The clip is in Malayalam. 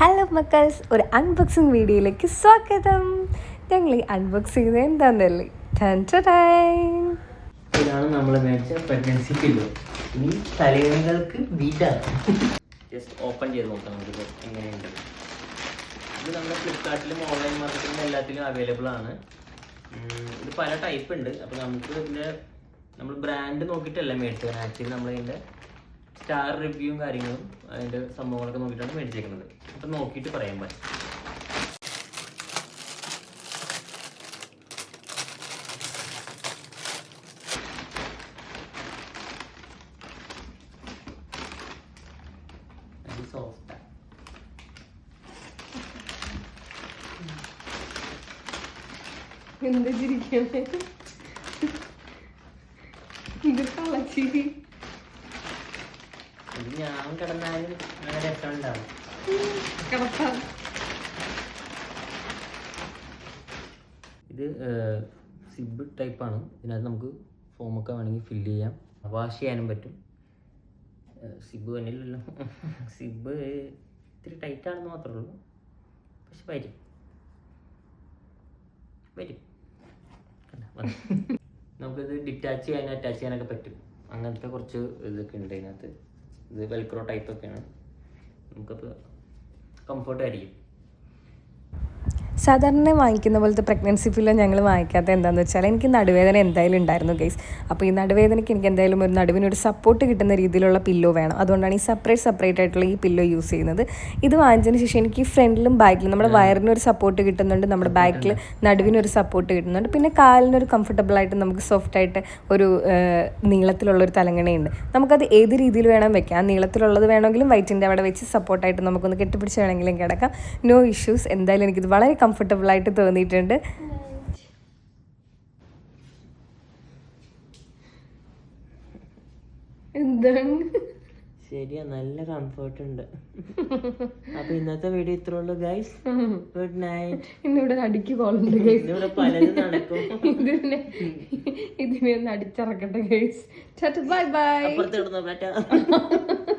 ഹലോ മക്കൾസ്, ഒരു അൺബോക്സിങ് വീഡിയോയിലേക്ക് സ്വാഗതം. ഞങ്ങൾ ഈ അൺബോക്സ് ചെയ്തത് എന്താണെന്നല്ലേ, ഇതാണ് നമ്മൾ മേടിച്ച പ്രഗ്നൻസി പില്ലോ. ഇനി തലവേദനകൾക്ക് ബീറ്റാണ്. ജസ്റ്റ് ഓപ്പൺ ചെയ്ത് നോക്കാം നമുക്ക് എങ്ങനെയുണ്ട്. ഇത് നമ്മുടെ ഫ്ലിപ്കാർട്ടിലും ഓൺലൈൻ മാർക്കറ്റിലും എല്ലാത്തിലും അവൈലബിൾ ആണ്. ഇത് പല ടൈപ്പ് ഉണ്ട്. അപ്പോൾ നമുക്ക് ഇതിൻ്റെ നമ്മൾ ബ്രാൻഡ് നോക്കിയിട്ടല്ല മേടിച്ചത്. ആക്ച്വലി നമ്മളിതിൻ്റെ സ്റ്റാർ റിവ്യൂവും കാര്യങ്ങളും അതിൻ്റെ സംഭവങ്ങളൊക്കെ നോക്കിയിട്ടാണ് മേടിച്ചേക്കുന്നത്. അപ്പം നോക്കിയിട്ട് പറയാൻ പറ്റും. സോഫ്റ്റ് എന്താ ചിരിക്കണേ? ഇത് കളച്ചിരി. ഇത് ഞാൻ കിടന്നാലും അങ്ങനെ രസം ഉണ്ടാവും. ഇത് സിബ് ടൈപ്പാണ്. ഇതിനകത്ത് നമുക്ക് ഫോമൊക്കെ വേണമെങ്കിൽ ഫില്ല് ചെയ്യാം, വാഷ് ചെയ്യാനും പറ്റും. സിബ് തന്നെയല്ലല്ലോ, സിബ് ഇത്തിരി ടൈറ്റാണെന്ന് മാത്രമേ ഉള്ളൂ. പക്ഷെ വരും നമുക്കിത് ഡിറ്റാച്ച് ചെയ്യാനും അറ്റാച്ച് ചെയ്യാനൊക്കെ പറ്റും. അങ്ങനത്തെ കുറച്ച് ഇതൊക്കെ ഉണ്ട് ഇതിനകത്ത്. ഇത് വെൽക്രോ ടൈപ്പൊക്കെയാണ്. നമുക്കപ്പോൾ കംഫർട്ടായിരിക്കും. സാധാരണ വാങ്ങിക്കുന്ന പോലത്തെ പ്രഗ്നൻസി പില്ലോ ഞങ്ങൾ വാങ്ങിക്കാത്ത എന്താണെന്ന് വെച്ചാൽ, എനിക്ക് നടുവേദന എന്തായാലും ഉണ്ടായിരുന്നു ഗൈസ്. അപ്പോൾ ഈ നടുവേദനയ്ക്ക് എനിക്ക് എന്തായാലും ഒരു നടുവിനൊരു സപ്പോർട്ട് കിട്ടുന്ന രീതിയിലുള്ള പില്ലോ വേണം. അതുകൊണ്ടാണ് ഈ സെപ്പറേറ്റ് ആയിട്ടുള്ള ഈ പില്ലോ യൂസ് ചെയ്യുന്നത്. ഇത് വാങ്ങിച്ചതിന് ശേഷം എനിക്ക് ഫ്രണ്ടിലും ബാക്കിലും നമ്മുടെ വയറിനൊരു സപ്പോർട്ട് കിട്ടുന്നുണ്ട്, നമ്മുടെ ബാക്കിൽ നടുവിനൊരു സപ്പോർട്ട് കിട്ടുന്നുണ്ട്, പിന്നെ കാലിനൊരു കംഫർട്ടബിളായിട്ട് നമുക്ക് സോഫ്റ്റായിട്ട് ഒരു നീളത്തിലുള്ളൊരു തലങ്ങണയുണ്ട്. നമുക്കത് ഏത് രീതിയിൽ വേണം വെക്കാം. നീളത്തിലുള്ളത് വേണമെങ്കിലും വയറ്റിൻ്റെ അവിടെ വെച്ച് സപ്പോർട്ടായിട്ട് നമുക്കൊന്ന് കെട്ടിപ്പിടിച്ച് വേണമെങ്കിലും കിടക്കാം. No issues. എന്തായാലും എനിക്കിത് വളരെ കംഫർട്ടബിളായിട്ട് തോന്നിയിട്ടുണ്ട്. എന്താണ് ശരിയാ, നല്ല കംഫർട്ട് ഉണ്ട്. അപ്പൊ ഇന്നത്തെ വീഡിയോ ഇത്രേ ഉള്ളൂ ഗൈസ്. Good night. ഇന്നിവിടെ അടിക്ക് കോളുണ്ട് ഗൈസ്. ഇവിടെ പലരും നടക്കും. ഇതിനെ ഒന്ന് അടിച്ചിറക്കട്ടെ ഗൈസ്. Bye bye. അപ്പുറത്ത് കിടന്നോ.